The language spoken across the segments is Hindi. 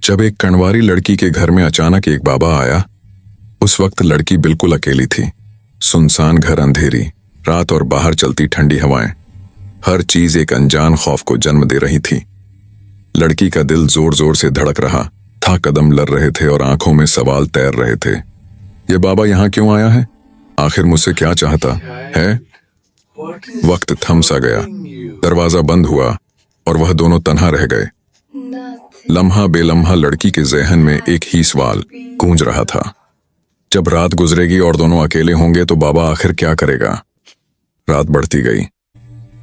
जब एक कणवारी लड़की के घर में अचानक एक बाबा आया। उस वक्त लड़की बिल्कुल अकेली थी। सुनसान घर, अंधेरी रात और बाहर चलती ठंडी हवाएं, हर चीज एक अनजान खौफ को जन्म दे रही थी। लड़की का दिल जोर जोर से धड़क रहा था, कदम लड़ रहे थे और आंखों में सवाल तैर रहे थे। ये बाबा यहाँ क्यों आया है? आखिर मुझसे क्या चाहता है? वक्त थम सा गया, दरवाजा बंद हुआ और वह दोनों तन्हा रह गए। लम्हा बेलम्हा लड़की के ज़हन में एक ही सवाल गूंज रहा था, जब रात गुजरेगी और दोनों अकेले होंगे तो बाबा आखिर क्या करेगा? रात बढ़ती गई,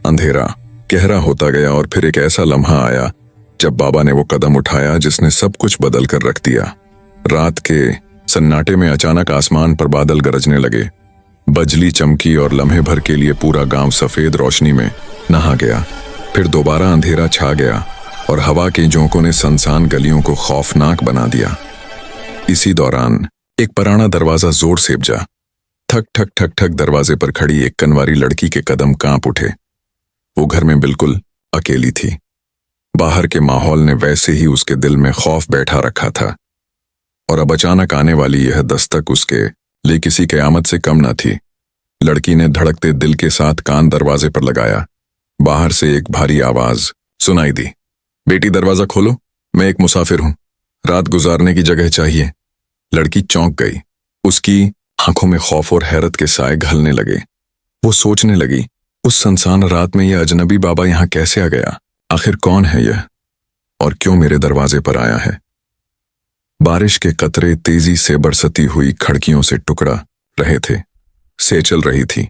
अंधेरा गहरा होता गया और फिर एक ऐसा लम्हा आया जब बाबा ने वो कदम उठाया जिसने सब कुछ बदल कर रख दिया। रात के सन्नाटे में अचानक आसमान पर बादल गरजने लगे, बजली चमकी और लम्हे भर के लिए पूरा गांव सफेद रोशनी में नहा गया। फिर दोबारा अंधेरा छा गया और हवा के झोंकों ने सुनसान गलियों को खौफनाक बना दिया। इसी दौरान एक पुराना दरवाजा जोर से बजा। ठक ठक ठक ठक दरवाजे पर खड़ी एक कनवारी लड़की के कदम कांप उठे। वो घर में बिल्कुल अकेली थी। बाहर के माहौल ने वैसे ही उसके दिल में खौफ बैठा रखा था और अब अचानक आने वाली यह दस्तक उसके लिए किसी क़यामत से कम न थी। लड़की ने धड़कते दिल के साथ कान दरवाजे पर लगाया। बाहर से एक भारी आवाज सुनाई दी, बेटी दरवाजा खोलो, मैं एक मुसाफिर हूं, रात गुजारने की जगह चाहिए। लड़की चौंक गई, उसकी आंखों में खौफ और हैरत के साए घलने लगे। वो सोचने लगी, उस सुनसान रात में यह अजनबी बाबा यहाँ कैसे आ गया? आखिर कौन है यह और क्यों मेरे दरवाजे पर आया है? बारिश के कतरे तेजी से बरसती हुई खिड़कियों से टुकड़ा रहे थे, सेचल रही थी।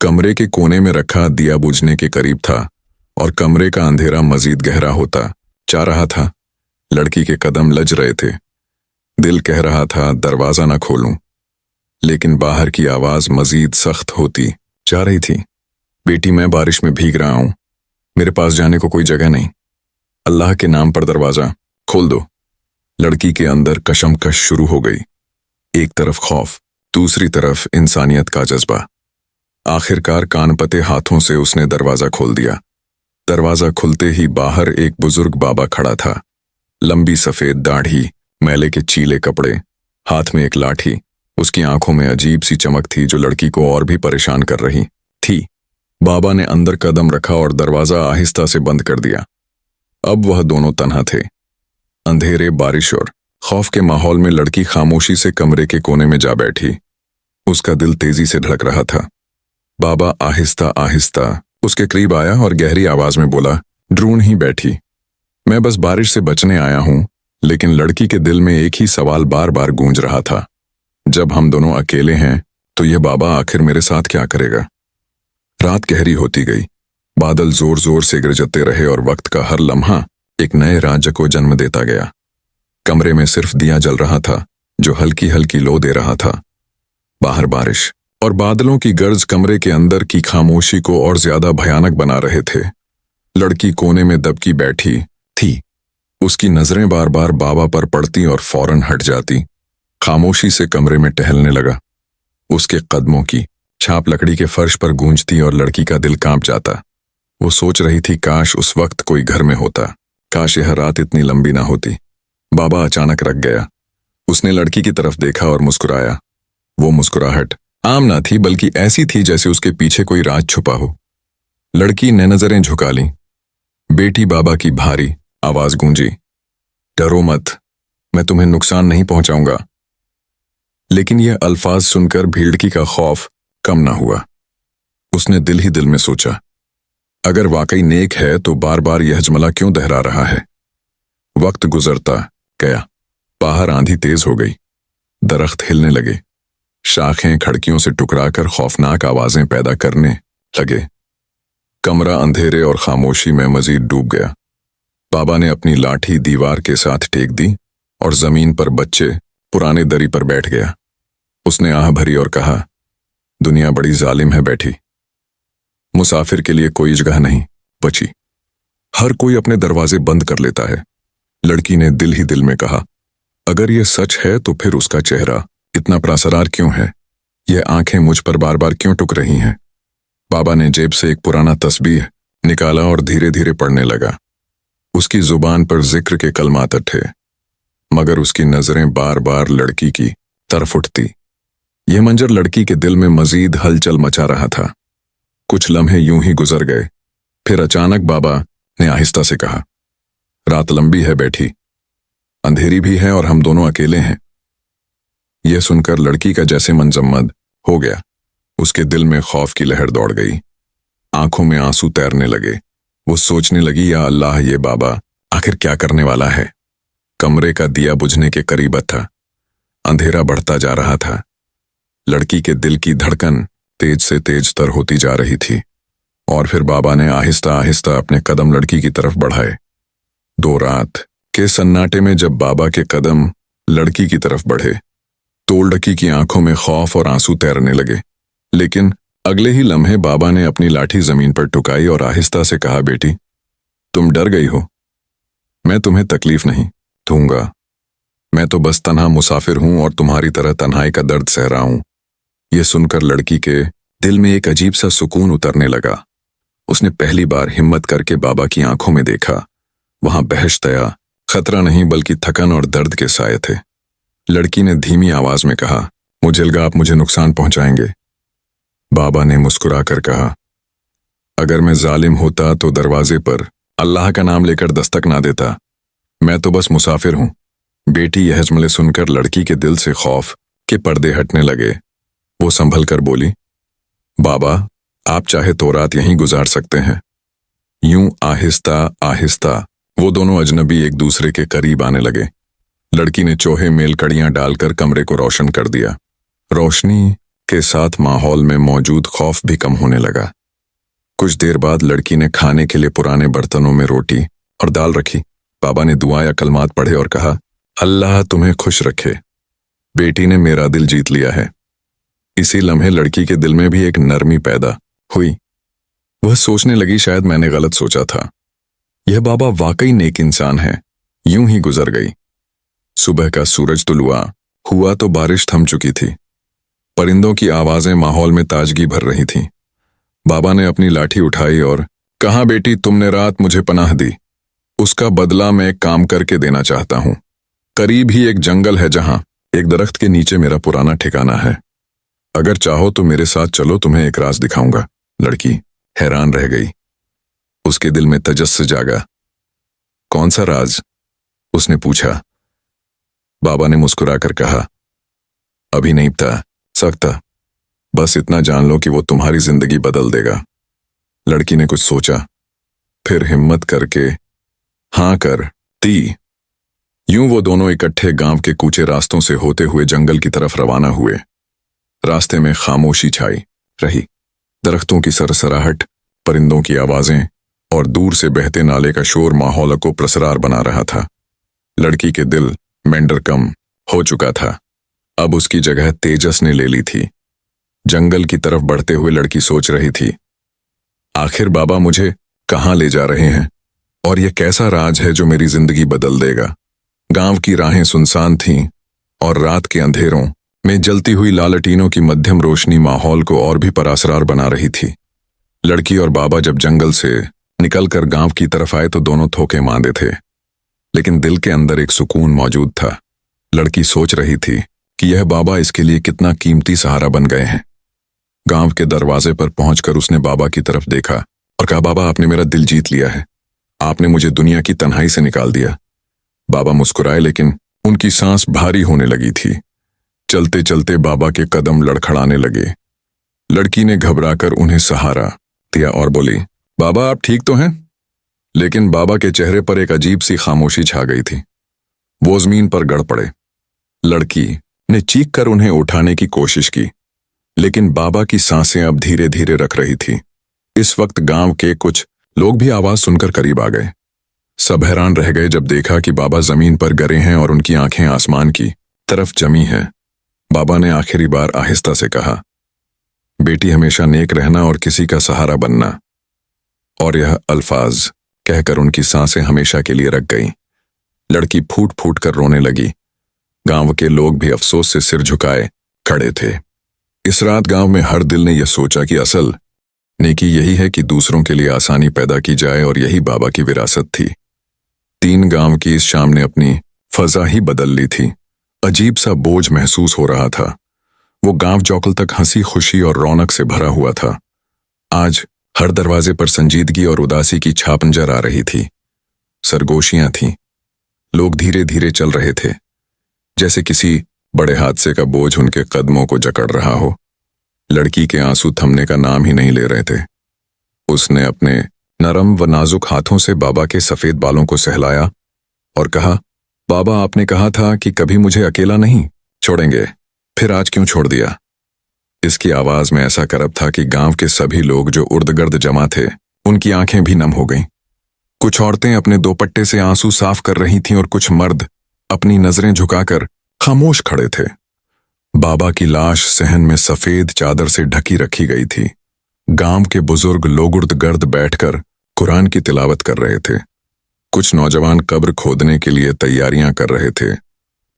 कमरे के कोने में रखा दिया बुझने के करीब था और कमरे का अंधेरा मजीद गहरा होता जा रहा था। लड़की के कदम लज रहे थे, दिल कह रहा था दरवाजा न खोलूं, लेकिन बाहर की आवाज मजीद सख्त होती जा रही थी। बेटी, मैं बारिश में भीग रहा हूं, मेरे पास जाने को कोई जगह नहीं, अल्लाह के नाम पर दरवाजा खोल दो। लड़की के अंदर कशमकश शुरू हो गई, एक तरफ खौफ, दूसरी तरफ इंसानियत का जज्बा। आखिरकार कानपते हाथों से उसने दरवाजा खोल दिया। दरवाजा खुलते ही बाहर एक बुजुर्ग बाबा खड़ा था, लंबी सफेद दाढ़ी, मैले के चीले कपड़े, हाथ में एक लाठी। उसकी आंखों में अजीब सी चमक थी जो लड़की को और भी परेशान कर रही थी। बाबा ने अंदर कदम रखा और दरवाजा आहिस्ता से बंद कर दिया। अब वह दोनों तन्हा थे। अंधेरे, बारिश और खौफ के माहौल में लड़की खामोशी से कमरे के कोने में जा बैठी। उसका दिल तेजी से धड़क रहा था। बाबा आहिस्ता आहिस्ता उसके करीब आया और गहरी आवाज में बोला, ड्रूण ही बैठी, मैं बस बारिश से बचने आया हूं। लेकिन लड़की के दिल में एक ही सवाल बार बार गूंज रहा था, जब हम दोनों अकेले हैं तो यह बाबा आखिर मेरे साथ क्या करेगा? रात गहरी होती गई, बादल जोर जोर से गरजते रहे और वक्त का हर लम्हा एक नए राज्य को जन्म देता गया। कमरे में सिर्फ दिया जल रहा था जो हल्की हल्की लो दे रहा था। बाहर बारिश और बादलों की गर्ज कमरे के अंदर की खामोशी को और ज्यादा भयानक बना रहे थे। लड़की कोने में दबकी बैठी थी, उसकी नजरें बार बार बाबा पर पड़ती और फौरन हट जाती। खामोशी से कमरे में टहलने लगा। उसके कदमों की छाप लकड़ी के फर्श पर गूंजती और लड़की का दिल कांप जाता। वो सोच रही थी, काश उस वक्त कोई घर में होता, काश यह रात इतनी लंबी ना होती। बाबा अचानक रख गया। उसने लड़की की तरफ देखा और मुस्कुराया। वो मुस्कुराहट आम ना थी, बल्कि ऐसी थी जैसे उसके पीछे कोई राज छुपा हो। लड़की ने नजरें झुका ली। बेटी, बाबा की भारी आवाज गूंजी, डरो मत, मैं तुम्हें नुकसान नहीं पहुंचाऊंगा। लेकिन यह अल्फाज सुनकर भीड़की का खौफ कम ना हुआ। उसने दिल ही दिल में सोचा, अगर वाकई नेक है तो बार बार यह हजमला क्यों दोहरा रहा है? वक्त गुजरता गया, बाहर आंधी तेज हो गई, दरख्त हिलने लगे, शाखें खिड़कियों से टकराकर खौफनाक आवाजें पैदा करने लगे। कमरा अंधेरे और खामोशी में मजीद डूब गया। बाबा ने अपनी लाठी दीवार के साथ टेक दी और जमीन पर बच्चे पुराने दरी पर बैठ गया। उसने आह भरी और कहा, दुनिया बड़ी जालिम है बैठी, मुसाफिर के लिए कोई जगह नहीं बची, हर कोई अपने दरवाजे बंद कर लेता है। लड़की ने दिल ही दिल में कहा, अगर यह सच है तो फिर उसका चेहरा इतना पुरअसरार क्यों है? यह आंखें मुझ पर बार बार क्यों टुक रही हैं? बाबा ने जेब से एक पुराना तस्बीह निकाला और धीरे धीरे पढ़ने लगा। उसकी जुबान पर जिक्र के कलमात थे, मगर उसकी नजरें बार बार लड़की की तरफ उठती। यह मंजर लड़की के दिल में मजीद हलचल मचा रहा था। कुछ लम्हे यूं ही गुजर गए। फिर अचानक बाबा ने आहिस्ता से कहा, रात लंबी है बेटी, अंधेरी भी है और हम दोनों अकेले हैं। यह सुनकर लड़की का जैसे मन जम्मद हो गया। उसके दिल में खौफ की लहर दौड़ गई, आंखों में आंसू तैरने लगे। वो सोचने लगी, या अल्लाह, ये बाबा आखिर क्या करने वाला है। कमरे का दिया बुझने के करीब था। अंधेरा बढ़ता जा रहा था। लड़की के दिल की धड़कन तेज से तेज तर होती जा रही थी। और फिर बाबा ने आहिस्ता आहिस्ता अपने कदम लड़की की तरफ बढ़ाए। दो रात के सन्नाटे में जब बाबा के कदम लड़की की तरफ बढ़े तो लड़की की आंखों में खौफ और आंसू तैरने लगे। लेकिन अगले ही लम्हे बाबा ने अपनी लाठी जमीन पर टुकाई और आहिस्ता से कहा, बेटी, तुम डर गई हो। मैं तुम्हें तकलीफ नहीं दूंगा। मैं तो बस तन्हा मुसाफिर हूं और तुम्हारी तरह तन्हाई का दर्द सह रहा हूं। यह सुनकर लड़की के दिल में एक अजीब सा सुकून उतरने लगा। उसने पहली बार हिम्मत करके बाबा की आंखों में देखा। वहां बहश दया, खतरा नहीं बल्कि थकन और दर्द के साए थे। लड़की ने धीमी आवाज में कहा, मुझे आप मुझे नुकसान पहुंचाएंगे। बाबा ने मुस्कुराकर कहा, अगर मैं जालिम होता तो दरवाजे पर अल्लाह का नाम लेकर दस्तक ना देता। मैं तो बस मुसाफिर हूं। बेटी यह जुमले सुनकर लड़की के दिल से खौफ के पर्दे हटने लगे। वो संभल कर बोली, बाबा, आप चाहे तो रात यहीं गुजार सकते हैं। यूं आहिस्ता आहिस्ता वो दोनों अजनबी एक दूसरे के करीब आने लगे। लड़की ने चोहे मेल कड़ियां डालकर कमरे को रोशन कर दिया। रोशनी के साथ माहौल में मौजूद खौफ भी कम होने लगा। कुछ देर बाद लड़की ने खाने के लिए पुराने बर्तनों में रोटी और दाल रखी। बाबा ने दुआ या कलमात पढ़े और कहा, अल्लाह तुम्हें खुश रखे। बेटी ने मेरा दिल जीत लिया है। इसी लम्हे लड़की के दिल में भी एक नरमी पैदा हुई। वह सोचने लगी, शायद मैंने गलत सोचा था। यह बाबा वाकई नेक इंसान है। यूं ही गुजर गई। सुबह का सूरज तुलुआ हुआ तो बारिश थम चुकी थी। परिंदों की आवाजें माहौल में ताजगी भर रही थीं। बाबा ने अपनी लाठी उठाई और कहा, बेटी, तुमने रात मुझे पनाह दी, उसका बदला मैं एक काम करके देना चाहता हूं। करीब ही एक जंगल है जहां एक दरख्त के नीचे मेरा पुराना ठिकाना है। अगर चाहो तो मेरे साथ चलो, तुम्हें एक राज दिखाऊंगा। लड़की हैरान रह गई। उसके दिल में तजस्सुस जागा। कौन सा राज? उसने पूछा। बाबा ने मुस्कुराकर कहा, अभी नहीं बता सकता, बस इतना जान लो कि वो तुम्हारी जिंदगी बदल देगा। लड़की ने कुछ सोचा, फिर हिम्मत करके हां कर दी। यूं वो दोनों इकट्ठे गांव के कूचे रास्तों से होते हुए जंगल की तरफ रवाना हुए। रास्ते में खामोशी छाई रही। दरख्तों की सरसराहट, परिंदों की आवाजें और दूर से बहते नाले का शोर माहौल को प्रसरार बना रहा था। लड़की के दिल मेंढर कम हो चुका था। अब उसकी जगह तेजस ने ले ली थी। जंगल की तरफ बढ़ते हुए लड़की सोच रही थी, आखिर बाबा मुझे कहाँ ले जा रहे हैं और यह कैसा राज है जो मेरी जिंदगी बदल देगा। गांव की राहें सुनसान थीं और रात के अंधेरों में जलती हुई लालटीनों की मध्यम रोशनी माहौल को और भी परासरार बना रही थी। लड़की और बाबा जब जंगल से निकलकर गांव की तरफ आए तो दोनों थोके मांदे थे, लेकिन दिल के अंदर एक सुकून मौजूद था। लड़की सोच रही थी कि यह बाबा इसके लिए कितना कीमती सहारा बन गए हैं। गांव के दरवाजे पर पहुंचकर उसने बाबा की तरफ देखा और कहा, बाबा, आपने मेरा दिल जीत लिया है। आपने मुझे दुनिया की तन्हाई से निकाल दिया। बाबा मुस्कुराए, लेकिन उनकी सांस भारी होने लगी थी। चलते चलते बाबा के कदम लड़खड़ाने लगे। लड़की ने घबराकर उन्हें सहारा दिया और बोली, बाबा, आप ठीक तो हैं? लेकिन बाबा के चेहरे पर एक अजीब सी खामोशी छा गई थी। वो जमीन पर गड़ पड़े। लड़की ने चीख कर उन्हें उठाने की कोशिश की, लेकिन बाबा की सांसें अब धीरे धीरे रख रही थी। इस वक्त गांव के कुछ लोग भी आवाज सुनकर करीब आ गए। सब हैरान रह गए जब देखा कि बाबा जमीन पर गिरे हैं और उनकी आंखें आसमान की तरफ जमी हैं। बाबा ने आखिरी बार आहिस्ता से कहा, बेटी, हमेशा नेक रहना और किसी का सहारा बनना। और यह अल्फाज कहकर उनकी सांसें हमेशा के लिए रख गईं। लड़की फूट फूट कर रोने लगी। गांव के लोग भी अफसोस से सिर झुकाए खड़े थे। इस रात गांव में हर दिल ने यह सोचा कि असल नेकी यही है कि दूसरों के लिए आसानी पैदा की जाए, और यही बाबा की विरासत थी। 3 गांव की इस शाम ने अपनी फजा ही बदल ली थी। अजीब सा बोझ महसूस हो रहा था। वो गांव जौकल तक हंसी खुशी और रौनक से भरा हुआ था। आज हर दरवाजे पर संजीदगी और उदासी की छाप नजर आ रही थी। सरगोशियां थीं। लोग धीरे धीरे चल रहे थे, जैसे किसी बड़े हादसे का बोझ उनके कदमों को जकड़ रहा हो। लड़की के आंसू थमने का नाम ही नहीं ले रहे थे। उसने अपने नरम व नाजुक हाथों से बाबा के सफेद बालों को सहलाया और कहा, बाबा, आपने कहा था कि कभी मुझे अकेला नहीं छोड़ेंगे, फिर आज क्यों छोड़ दिया? इसकी आवाज में ऐसा करब था कि गांव के सभी लोग जो उर्द-गर्द जमा थे, उनकी आंखें भी नम हो गईं। कुछ औरतें अपने दोपट्टे से आंसू साफ कर रही थीं और कुछ मर्द अपनी नजरें झुकाकर खामोश खड़े थे। बाबा की लाश सहन में सफेद चादर से ढकी रखी गई थी। गांव के बुजुर्ग लोग उर्द-गर्द बैठकर कुरान की तिलावत कर रहे थे। कुछ नौजवान कब्र खोदने के लिए तैयारियां कर रहे थे।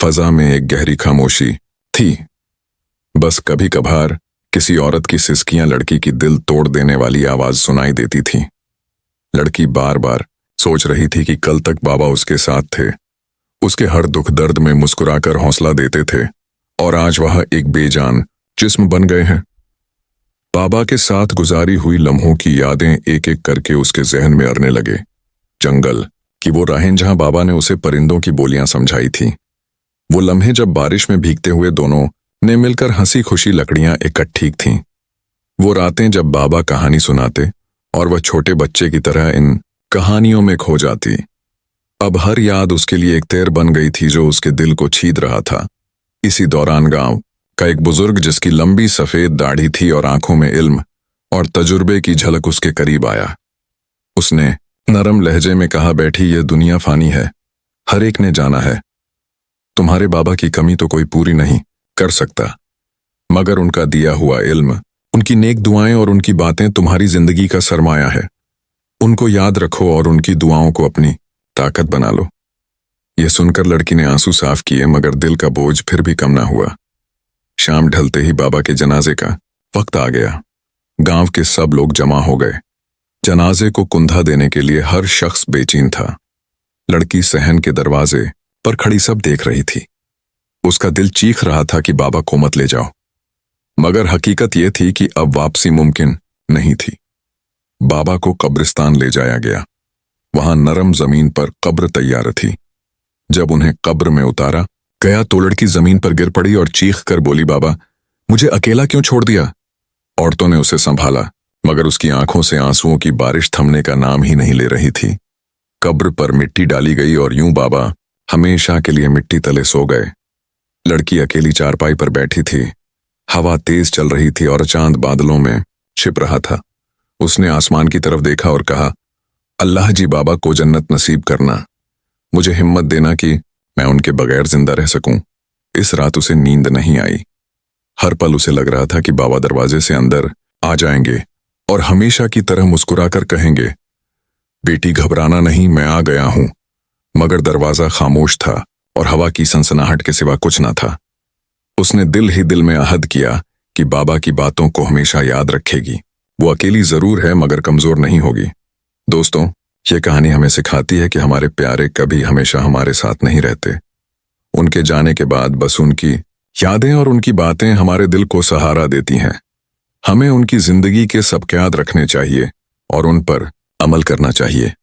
फजा में एक गहरी खामोशी थी। बस कभी कभार किसी औरत की सिसकियां लड़की की दिल तोड़ देने वाली आवाज सुनाई देती थी। लड़की बार बार सोच रही थी कि कल तक बाबा उसके साथ थे, उसके हर दुख दर्द में मुस्कुराकर हौसला देते थे, और आज वह एक बेजान जिस्म बन गए हैं। बाबा के साथ गुजारी हुई लम्हों की यादें एक एक करके उसके जहन में अरने लगे। जंगल की वो राहें जहां बाबा ने उसे परिंदों की बोलियां समझाई थी, वो लम्हे जब बारिश में भीगते हुए दोनों ने मिलकर हंसी खुशी लकड़ियां इकट्ठी थीं, वो रातें जब बाबा कहानी सुनाते और वह छोटे बच्चे की तरह इन कहानियों में खो जाती। अब हर याद उसके लिए एक तेर बन गई थी जो उसके दिल को छीद रहा था। इसी दौरान गांव का एक बुजुर्ग, जिसकी लंबी सफेद दाढ़ी थी और आंखों में इल्म और तजुर्बे की झलक, उसके करीब आया। उसने नरम लहजे में कहा, बैठी, ये दुनिया फानी है, हर एक ने जाना है। तुम्हारे बाबा की कमी तो कोई पूरी नहीं कर सकता, मगर उनका दिया हुआ इल्म, उनकी नेक दुआएं और उनकी बातें तुम्हारी जिंदगी का सरमाया है। उनको याद रखो और उनकी दुआओं को अपनी ताकत बना लो। यह सुनकर लड़की ने आंसू साफ किए, मगर दिल का बोझ फिर भी कम ना हुआ। शाम ढलते ही बाबा के जनाजे का वक्त आ गया। गांव के सब लोग जमा हो गए। जनाजे को कुंधा देने के लिए हर शख्स बेचैन था। लड़की सहन के दरवाजे पर खड़ी सब देख रही थी। उसका दिल चीख रहा था कि बाबा को मत ले जाओ, मगर हकीकत यह थी कि अब वापसी मुमकिन नहीं थी। बाबा को कब्रिस्तान ले जाया गया। वहां नरम जमीन पर कब्र तैयार थी। जब उन्हें कब्र में उतारा गया तो लड़की जमीन पर गिर पड़ी और चीख कर बोली, बाबा, मुझे अकेला क्यों छोड़ दिया? औरतों ने उसे संभाला, मगर उसकी आंखों से आंसुओं की बारिश थमने का नाम ही नहीं ले रही थी। कब्र पर मिट्टी डाली गई और यूं बाबा हमेशा के लिए मिट्टी तले सो गए। लड़की अकेली चारपाई पर बैठी थी। हवा तेज चल रही थी और चांद बादलों में छिप रहा था। उसने आसमान की तरफ देखा और कहा, अल्लाह जी, बाबा को जन्नत नसीब करना, मुझे हिम्मत देना कि मैं उनके बगैर जिंदा रह सकूं। इस रात उसे नींद नहीं आई। हर पल उसे लग रहा था कि बाबा दरवाजे से अंदर आ जाएंगे और हमेशा की तरह मुस्कुराकर कहेंगे, बेटी घबराना नहीं, मैं आ गया हूं। मगर दरवाजा खामोश था और हवा की सनसनाहट के सिवा कुछ न था। उसने दिल ही दिल में अहद किया कि बाबा की बातों को हमेशा याद रखेगी। वो अकेली जरूर है, मगर कमजोर नहीं होगी। दोस्तों, ये कहानी हमें सिखाती है कि हमारे प्यारे कभी हमेशा हमारे साथ नहीं रहते। उनके जाने के बाद बस उनकी यादें और उनकी बातें हमारे दिल को सहारा देती हैं। हमें उनकी जिंदगी के सबक याद रखने चाहिए और उन पर अमल करना चाहिए।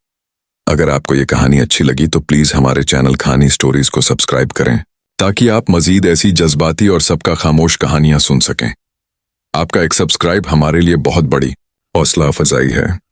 अगर आपको ये कहानी अच्छी लगी तो प्लीज हमारे चैनल खानी स्टोरीज को सब्सक्राइब करें, ताकि आप मजीद ऐसी जज्बाती और सबका खामोश कहानियां सुन सकें। आपका एक सब्सक्राइब हमारे लिए बहुत बड़ी हौसला अफजाई है।